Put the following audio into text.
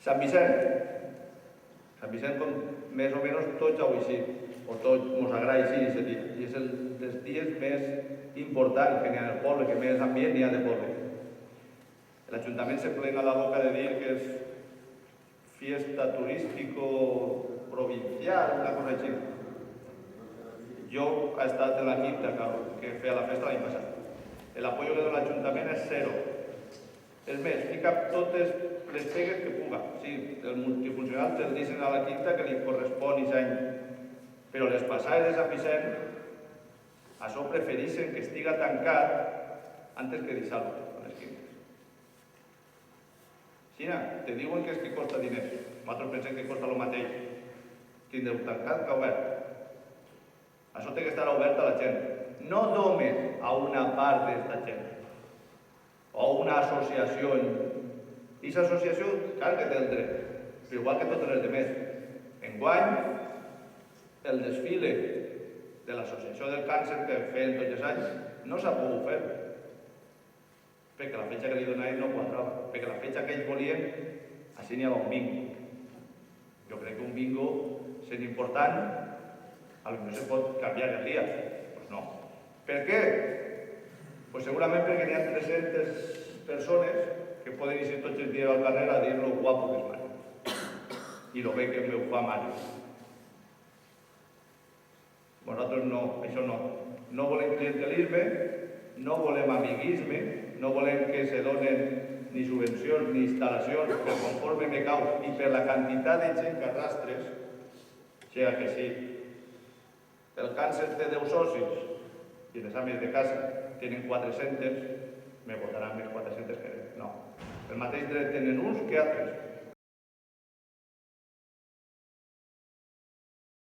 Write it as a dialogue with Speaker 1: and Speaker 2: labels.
Speaker 1: Sant Vicent. Sant Vicent, més o menys, tots ho així, o tots ens agrada així, i és el dels dies més importants que n'hi ha en el poble, que més ambient n'hi ha de poble. L'Ajuntament se plena la boca de dir que és fiesta turístico provincial, una cosa així. Jo he estat en la quinta que feia la festa l'any passat. L'apoyo que dona l'Ajuntament és zero. És més, fica totes les pegues que puga. Sí, el multifuncional te'l dicen a la quinta que li correspon aquest any. Però les passades de Sant Vicent això prefereixen que estiga tancat antes que deixar-lo a les quintes. Xina, te diuen que és que costa diners. Nosaltres pensem que costa el mateix. Tindreu tancat que obert. Això té que estar obert a la gent. No només a una part d'esta gent. O una associació. I aquesta associació, clar que té el dret, però igual que totes les demés. Enguany, el desfile de l'associació del càncer que feien tots els anys no s'ha pogut fer. Perquè la fetge que li donaven no quadrava. Perquè la fetge que ells volien, així n'hi havia un bingo. Jo crec que un bingo, sent important, potser se pot canviar el dia. Doncs no. Per què? Pues segurament perquè n'hi ha 300 persones que poden ir tots els dies al carrer a dir lo guapo que és Mario. I lo bé que me ho fa Mario. Nosaltres no, això no. No volem clientelisme, no volem amiguisme, no volem que se donen ni subvencions ni instal·lacions per conforme me cau i per la quantitat de gent que arrastres, sigui que sí. El càncer té 10 socis i les ames de casa tenen 400, me votaran més 400 que no. El mateix dret tenen uns que altres.